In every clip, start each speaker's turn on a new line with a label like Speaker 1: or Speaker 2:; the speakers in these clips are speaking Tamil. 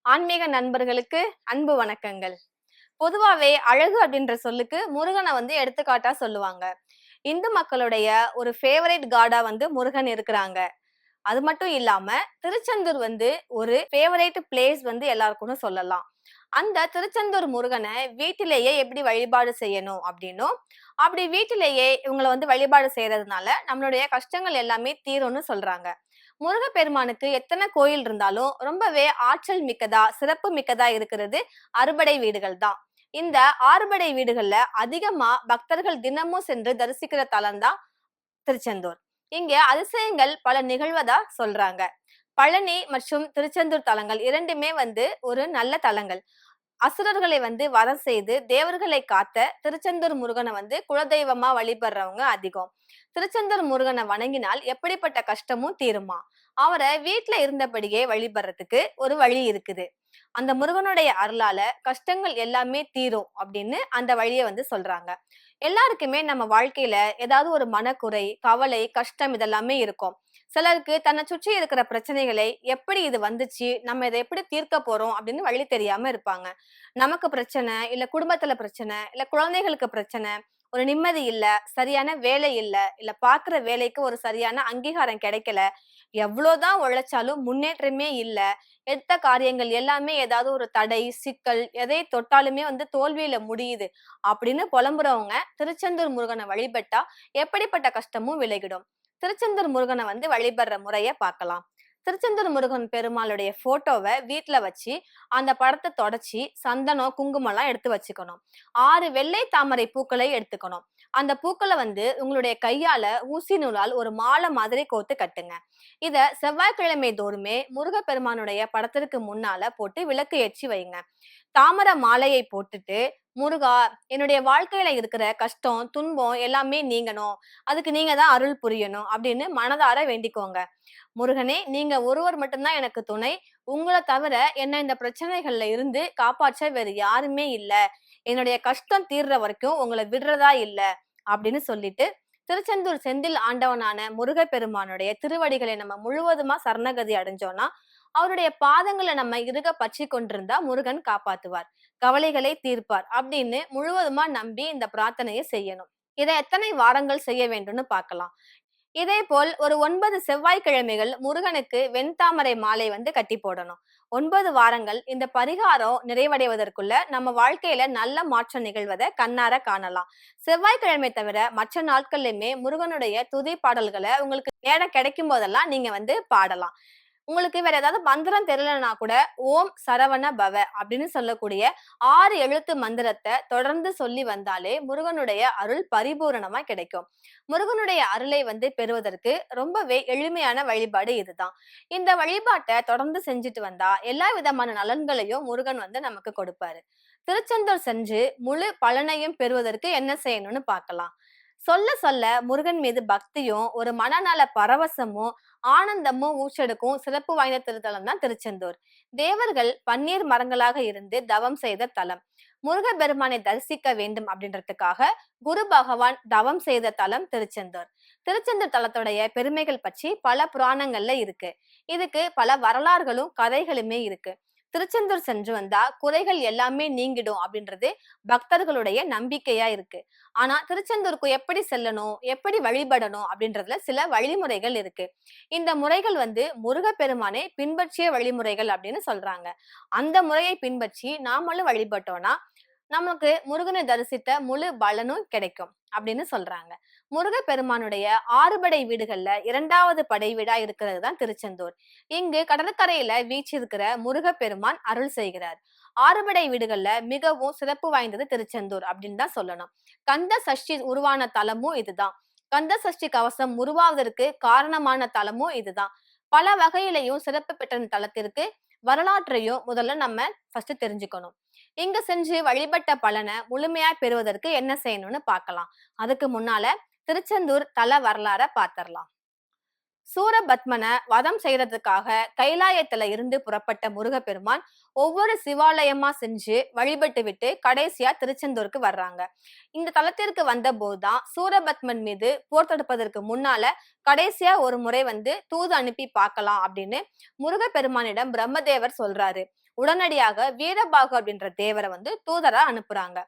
Speaker 1: ஆன்மீக நண்பர்களுக்கு அன்பு வணக்கங்கள். பொதுவாவே அழகு அப்படின்ற சொல்லுக்கு முருகனை எடுத்துக்காட்டா சொல்லுவாங்க. இந்து மக்களுடைய ஒரு ஃபேவரைட் காடா முருகன் இருக்கிறாங்க. அது மட்டும் இல்லாம திருச்செந்தூர் ஒரு ஃபேவரைட் பிளேஸ் எல்லாருக்கும் சொல்லலாம். அந்த திருச்செந்தூர் முருகனை வீட்டிலேயே எப்படி வழிபாடு செய்யணும் அப்படின்னும், அப்படி வீட்டிலேயே இவங்களை வழிபாடு செய்யறதுனால நம்மளுடைய கஷ்டங்கள் எல்லாமே தீரும்னு சொல்றாங்க. முருகப்பெருமானுக்கு எத்தனை கோயில் இருந்தாலும் ரொம்பவே ஆற்றல் மிக்கதா, சிறப்பு மிக்கதா இருக்கிறது அறுபடை வீடுகள் தான். இந்த ஆறுபடை வீடுகள்ல அதிகமா பக்தர்கள் தினமும் சென்று தரிசிக்கிற தலம் தான் திருச்செந்தூர். இங்க அதிசயங்கள் பல நிகழ்வதா சொல்றாங்க. பழனி மற்றும் திருச்செந்தூர் தலங்கள் இரண்டுமே ஒரு நல்ல தலங்கள். அசுரர்களை வதம் செய்து தேவர்களை காத்த திருச்செந்தூர் முருகனை குலதெய்வமா வழிபடுறவங்க அதிகம். திருச்செந்தூர் முருகனை வணங்கினால் எப்படிப்பட்ட கஷ்டமும் தீருமா. அவரை வீட்டுல இருந்தபடியே வழிபடுறதுக்கு ஒரு வழி இருக்குது. அந்த முருகனுடைய அருளால கஷ்டங்கள் எல்லாமே தீரும் அப்படின்னு அந்த வழியை சொல்றாங்க. எல்லாருக்குமே நம்ம வாழ்க்கையில ஏதாவது ஒரு மனக்குறை, கவலை, கஷ்டம் இதெல்லாமே இருக்கும். சிலருக்கு தன்னை சுற்றி இருக்கிற பிரச்சனைகளை எப்படி இது வந்துச்சு, நம்ம இதை எப்படி தீர்க்க போறோம் அப்படின்னு வழி தெரியாம இருப்பாங்க. நமக்கு பிரச்சனை, இல்ல குடும்பத்துல பிரச்சனை, இல்ல குழந்தைகளுக்கு பிரச்சனை, ஒரு நிம்மதி இல்ல, சரியான வேலை இல்ல, இல்ல பாக்குற வேலைக்கு ஒரு சரியான அங்கீகாரம் கிடைக்கல, எவ்வளவுதான் உழைச்சாலும் முன்னேற்றமே இல்ல, எடுத்த காரியங்கள் எல்லாமே ஏதாவது ஒரு தடை, சிக்கல், எதை தொட்டாலுமே தோல்வியில முடியுது அப்படின்னு புலம்புறவங்க திருச்செந்தூர் முருகனை வழிபட்டா எப்படிப்பட்ட கஷ்டமும் விலகிடும். திருச்செந்தூர் முருகனை வழிபடுற முறைய பார்க்கலாம். திருச்செந்தூர் முருகன் பெருமாளுடைய போட்டோவை வீட்டுல வச்சு அந்த படத்தை தொடச்சி சந்தனம், குங்குமம் எல்லாம் எடுத்து வச்சுக்கணும். 6 வெள்ளை தாமரை பூக்களை எடுத்துக்கணும். அந்த பூக்களை உங்களுடைய கையால ஊசி நூலால் ஒரு மாலை மாதிரி கோர்த்து கட்டுங்க. இத செவ்வாய்க்கிழமை தோறுமே முருகப்பெருமானுடைய படத்திற்கு முன்னால போட்டு விளக்கு ஏற்றி வைங்க. தாமர மாலையை போட்டுட்டு, முருகா, என்னுடைய வாழ்க்கையில இருக்கிற கஷ்டம், துன்பம் எல்லாமே நீங்கணும், அதுக்கு நீங்க தான் அருள் புரியணும் அப்படின்னு மனதார வேண்டிக்கோங்க. முருகனே, நீங்க ஒருவர் மட்டும்தான் எனக்கு துணை, உங்களை தவிர என்ன இந்த பிரச்சனைகள்ல இருந்து காப்பாற்ற வேறு யாருமே இல்ல, என்னுடைய கஷ்டம் தீர்ற வரைக்கும் உங்களை விடுறதா இல்ல அப்படின்னு சொல்லிட்டு திருச்செந்தூர் செந்தில் ஆண்டவனான முருகப்பெருமானுடைய திருவடிகளை நம்ம முழுவதுமா சரணகதி அடைஞ்சோம்னா, அவருடைய பாதங்களை நம்ம இறுக பற்றி கொண்டிருந்தா முருகன் காப்பாத்துவார், கவலைகளை தீர்ப்பார் அப்படின்னு முழுவதுமா நம்பி இந்த பிரார்த்தனையை செய்யணும். இதை எத்தனை வாரங்கள் செய்ய வேண்டும்னு பார்க்கலாம். இதே போல் ஒரு 9 செவ்வாய்க்கிழமைகள் முருகனுக்கு வெண்தாமரை மாலை கட்டி போடணும். 9 வாரங்கள் இந்த பரிகாரம் நிறைவடைவதற்குள்ள நம்ம வாழ்க்கையில நல்ல மாற்றம் நிகழ்வதை கண்ணார காணலாம். செவ்வாய்க்கிழமை தவிர மற்ற நாட்கள்லயுமே முருகனுடைய துதி பாடல்களை உங்களுக்கு நேரம் கிடைக்கும் போதெல்லாம் நீங்க பாடலாம். உங்களுக்கு வேற ஏதாவது மந்திரம் தெரியலனா கூட ஓம் சரவண பவ அப்படின்னு சொல்லக்கூடிய 6 எழுத்து மந்திரத்தை தொடர்ந்து சொல்லி வந்தாலே முருகனுடைய அருள் பரிபூரணமா கிடைக்கும். முருகனுடைய அருளை பெறுவதற்கு ரொம்பவே எளிமையான வழிபாடு இதுதான். இந்த வழிபாட்டை தொடர்ந்து செஞ்சுட்டு வந்தா எல்லா விதமான நலன்களையும் முருகன் நமக்கு கொடுப்பாரு. திருச்செந்தூர் சென்று முழு பலனையும் பெறுவதற்கு என்ன செய்யணும்னு பார்க்கலாம். சொல்ல சொல்ல முருகன் மீது பக்தியும் ஒரு மனநல பரவசமும் ஆனந்தமும் ஊற்றெடுக்கும் சிறப்பு வாய்ந்த திருத்தலம் தான் திருச்செந்தூர். தேவர்கள் பன்னீர் மரங்களாக இருந்து தவம் செய்த தலம். முருகப்பெருமானை தரிசிக்க வேண்டும் அப்படின்றதுக்காக குரு பகவான் தவம் செய்த தலம் திருச்செந்தூர். திருச்செந்தூர் தலத்துடைய பெருமைகள் பற்றி பல புராணங்கள்ல இருக்கு. இதுக்கு பல வரலாறுகளும் கதைகளுமே இருக்கு. திருச்செந்தூர் சென்று வந்தா குறைகள் எல்லாமே நீங்கிடும் அப்படின்றது பக்தர்களுடைய நம்பிக்கையா இருக்கு. ஆனா திருச்செந்தூருக்கு எப்படி செல்லணும், எப்படி வழிபடணும் அப்படின்றதுல சில வழிமுறைகள் இருக்கு. இந்த முறைகள் முருகப்பெருமானை பின்பற்றிய வழிமுறைகள் அப்படின்னு சொல்றாங்க. அந்த முறையை பின்பற்றி நாமளும் வழிபட்டோம்னா நமக்கு முருகனை தரிசித்த முழு பலனும் கிடைக்கும் அப்படின்னு சொல்றாங்க. முருகப்பெருமானுடைய 6 படை வீடுகள்ல 2வது படை வீடா இருக்கிறது தான் திருச்செந்தூர். இங்கு கடற்கரையில வீச்சிருக்கிற முருகப்பெருமான் அருள் செய்கிறார். 6 படை வீடுகள்ல மிகவும் சிறப்பு வாய்ந்தது திருச்செந்தூர் அப்படின்னு தான் சொல்லணும். கந்த சஷ்டி உருவான தலமும் இதுதான். கந்த சஷ்டி கவசம் உருவாவதற்கு காரணமான தலமும் இதுதான். பல வகையிலையும் சிறப்பு பெற்ற தலத்திற்கு வரலாற்றையும் முதல்ல நம்ம ஃபர்ஸ்ட் தெரிஞ்சுக்கணும். இங்க சென்று வழிபட்ட பலனை முழுமையா பெறுவதற்கு என்ன செய்யணும்னு பார்க்கலாம். அதுக்கு முன்னால திருச்செந்தூர் தல வரலாற பாத்திரலாம். சூரபத்மனை வதம் செய்யறதுக்காக கைலாயத்துல இருந்து புறப்பட்ட முருகப்பெருமான் ஒவ்வொரு சிவாலயமா செஞ்சு வழிபட்டு விட்டு கடைசியா திருச்செந்தூருக்கு வர்றாங்க. இந்த தலத்திற்கு வந்த போதுதான் சூரபத்மன் மீது போர் தொடுப்பதற்கு முன்னால கடைசியா ஒரு முறை தூது அனுப்பி பார்க்கலாம் அப்படின்னு முருகப்பெருமானிடம் பிரம்மதேவர் சொல்றாரு. உடனடியாக வீரபாகு அப்படின்ற தேவரை வந்து தூதரா அனுப்புறாங்க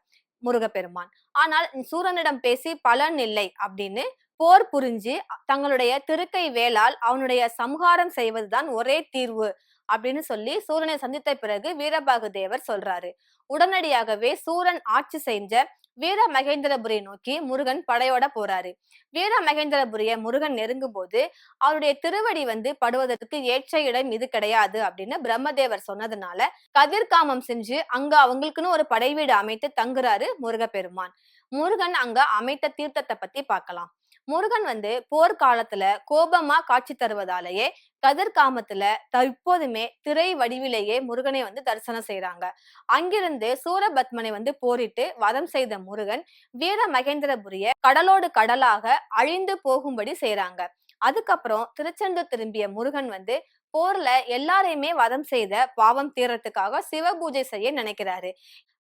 Speaker 1: முருகப்பெருமான். ஆனால் சூரனிடம் பேசி பலன் இல்லை அப்படின்னு போர் புரிஞ்சு தங்களுடைய திருக்கை வேளால் அவனுடைய சம்ஹாரம் செய்வதுதான் ஒரே தீர்வு அப்படின்னு சொல்லி சூரனை சந்தித்த பிறகு வீரபாகு தேவர் சொல்றாரு. உடனடியாகவே சூரன் ஆட்சி செஞ்ச வீர மகேந்திரபுரியை நோக்கி முருகன் படையோட போறாரு. வீர மகேந்திரபுரிய முருகன் நெருங்கும் போது அவருடைய திருவடி வந்து படுவதற்கு ஏற்ற இடம் இது கிடையாது அப்படின்னு பிரம்மதேவர் சொன்னதுனால கதிர்காமம் செஞ்சு அங்க அவங்களுக்குன்னு ஒரு படை வீடு அமைத்து தங்குறாரு முருகப்பெருமான். முருகன் அங்க அமைத்த தீர்த்தத்தை பத்தி பார்க்கலாம். முருகன் வந்து போர்க்காலத்துல கோபமா காட்சி தருவதாலேயே கதிர்காமத்துல இப்போதுமே திரை வடிவிலேயே முருகனை வந்து தரிசனம் செய்யறாங்க. அங்கிருந்து சூரபத்மனை வந்து போரிட்டு வதம் செய்த முருகன் வீர மகேந்திரபுரிய கடலோடு கடலாக அழிந்து போகும்படி செய்யறாங்க. அதுக்கப்புறம் திருச்செந்தூர் திரும்பிய முருகன் வந்து போர்ல எல்லாரையுமே வதம் செய்த பாவம் தீரத்துக்காக சிவ பூஜை செய்ய நினைக்கிறாரு.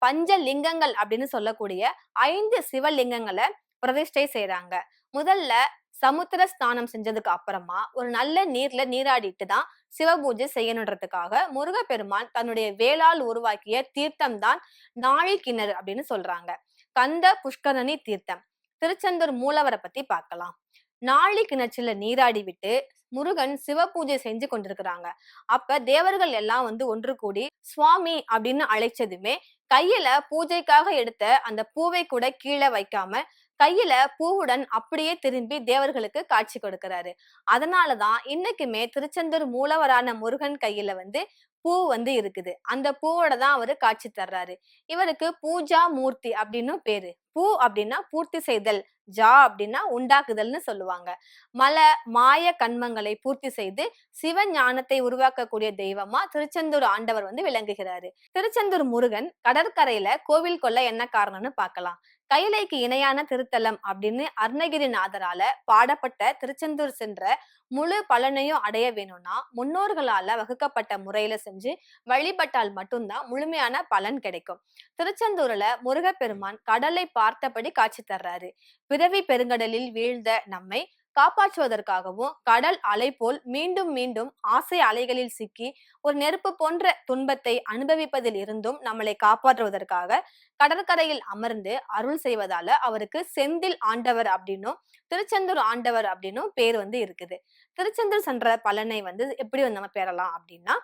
Speaker 1: பஞ்ச லிங்கங்கள் அப்படின்னு சொல்லக்கூடிய 5 சிவலிங்கங்களை பிரதிஷ்டை செய்யறாங்க. முதல்ல சமுத்திர ஸ்நானம் செஞ்சதுக்கு அப்புறமா ஒரு நல்ல நீர்ல நீராடிட்டு தான் சிவபூஜை செய்யணுன்றதுக்காக முருகப்பெருமான் தன்னுடைய வேளால் உருவாக்கிய தீர்த்தம் தான் நாழி கிணறு அப்படின்னு சொல்றாங்க. கந்த புஷ்கரணி தீர்த்தம். திருச்செந்தூர் மூலவரை பத்தி பார்க்கலாம். நாழி கிணற்றுல நீராடி விட்டு முருகன் சிவ பூஜை செஞ்சு கொண்டிருக்கிறாங்க. அப்ப தேவர்கள் எல்லாம் வந்து ஒன்று கூடி சுவாமி அப்படின்னு அழைச்சதுமே கையில பூஜைக்காக எடுத்த அந்த பூவை கூட கீழே வைக்காம கையில பூவுடன் அப்படியே திரும்பி தேவர்களுக்கு காட்சி கொடுக்கிறாரு. அதனாலதான் இன்னைக்குமே திருச்செந்தூர் மூலவரான முருகன் கையில வந்து பூ வந்து இருக்குது. அந்த பூவோட தான் அவரு காட்சி தர்றாரு. இவருக்கு பூஜா மூர்த்தி அப்படின்னு பேரு. பூ அப்படின்னா பூர்த்தி செய்தல், ஜா அப்படின்னா உண்டாக்குதல்னு சொல்லுவாங்க. மாய கண்மங்களை பூர்த்தி செய்து சிவ ஞானத்தை உருவாக்கக்கூடிய தெய்வமா திருச்செந்தூர் ஆண்டவர் வந்து விளங்குகிறாரு. திருச்செந்தூர் முருகன் கடற்கரையில கோவில் கொள்ள என்ன காரணம்னு பார்க்கலாம். கைலைக்கு இணையான திருத்தலம் அப்படின்னு அருணகிரிநாதரால பாடப்பட்ட திருச்செந்தூர் சென்ற முழு பலனையும் அடைய வேணும்னா முன்னோர்களால வகுக்கப்பட்ட முறையில செஞ்சு வழிபட்டால் மட்டும்தான் முழுமையான பலன் கிடைக்கும். திருச்செந்தூர்ல முருகப்பெருமான் கடலை பார்த்தபடி காட்சி தர்றாரு. பிறவி பெருங்கடலில் வீழ்ந்த நம்மை காப்பாற்றுவதற்காகவும் கடல் அலை போல் மீண்டும் மீண்டும் ஆசை அலைகளில் சிக்கி ஒரு நெருப்பு போன்ற துன்பத்தை அனுபவிப்பதில் இருந்தும் நம்மளை காப்பாற்றுவதற்காக கடற்கரையில் அமர்ந்து அருள் செய்வதால அவருக்கு செந்தில் ஆண்டவர் அப்படின்னும் திருச்செந்தூர் ஆண்டவர் அப்படின்னும் பேர் வந்து இருக்குது. திருச்செந்தூர் சென்ற பலனை வந்து எப்படி நம்ம பெறலாம் அப்படின்னா,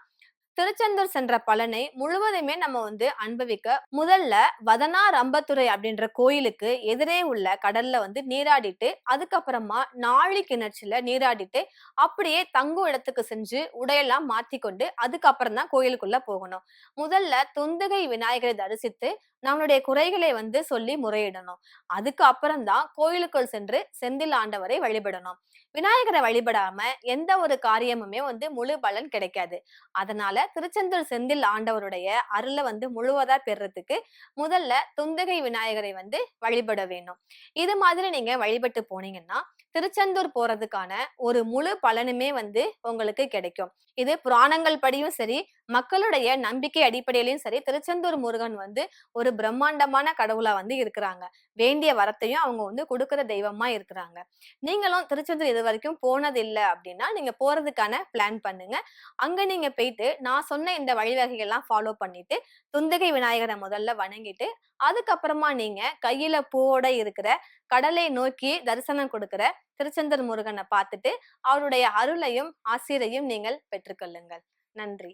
Speaker 1: திருச்செந்தூர் சென்ற பலனை முழுவதுமே நம்ம வந்து அனுபவிக்க முதல்ல வதனா ரம்பத்துறை அப்படின்ற கோயிலுக்கு எதிரே உள்ள கடல்ல வந்து நீராடிட்டு அதுக்கப்புறமா நாழி கிணற்றுல நீராடிட்டு அப்படியே தங்கும் இடத்துக்கு செஞ்சு உடையெல்லாம் மாத்திக்கொண்டு அதுக்கப்புறம் தான் கோயிலுக்குள்ள போகணும். முதல்ல துந்துகை விநாயகரை தரிசித்து நம்மளுடைய குறைகளை வந்து சொல்லி முறையிடணும். அதுக்கு அப்புறம்தான் கோயிலுக்குள் சென்று செந்தில் ஆண்டவரை வழிபடணும். விநாயகரை வழிபடாம எந்த ஒரு காரியமுமே வந்து முழு பலன் கிடைக்காது. அதனால திருச்செந்தூர் செந்தில் ஆண்டவருடைய அருளை வந்து முழுவதா பெறறதுக்கு முதல்ல துந்தகை விநாயகரை வந்து வழிபட வேணும். இது மாதிரி நீங்க வழிபட்டு போனீங்கன்னா திருச்செந்தூர் போறதுக்கான ஒரு முழு பலனுமே வந்து உங்களுக்கு கிடைக்கும். இது புராணங்கள் படியும் சரி, மக்களுடைய நம்பிக்கை அடிப்படையிலும் சரி, திருச்செந்தூர் முருகன் வந்து ஒரு பிரம்மாண்டமான கடவுளா வந்து இருக்கிறாங்க. வேண்டிய வரத்தையும் அவங்க வந்து கொடுக்கிற தெய்வமா இருக்கிறாங்க. நீங்களும் திருச்செந்தூர் இது வரைக்கும் போனது இல்லை அப்படின்னா நீங்க போறதுக்கான பிளான் பண்ணுங்க. அங்க நீங்க போயிட்டு நான் சொன்ன இந்த வழிவகைகள்லாம் ஃபாலோ பண்ணிட்டு துந்தகை விநாயகரை முதல்ல வணங்கிட்டு அதுக்கப்புறமா நீங்க கையில பூவோட இருக்கிற கடலை நோக்கி தரிசனம் கொடுக்கிற திருச்செந்தூர் முருகனை பார்த்துட்டு அவருடைய அருளையும் ஆசிரையும் நீங்கள் பெற்றுக்கொள்ளுங்கள். நன்றி.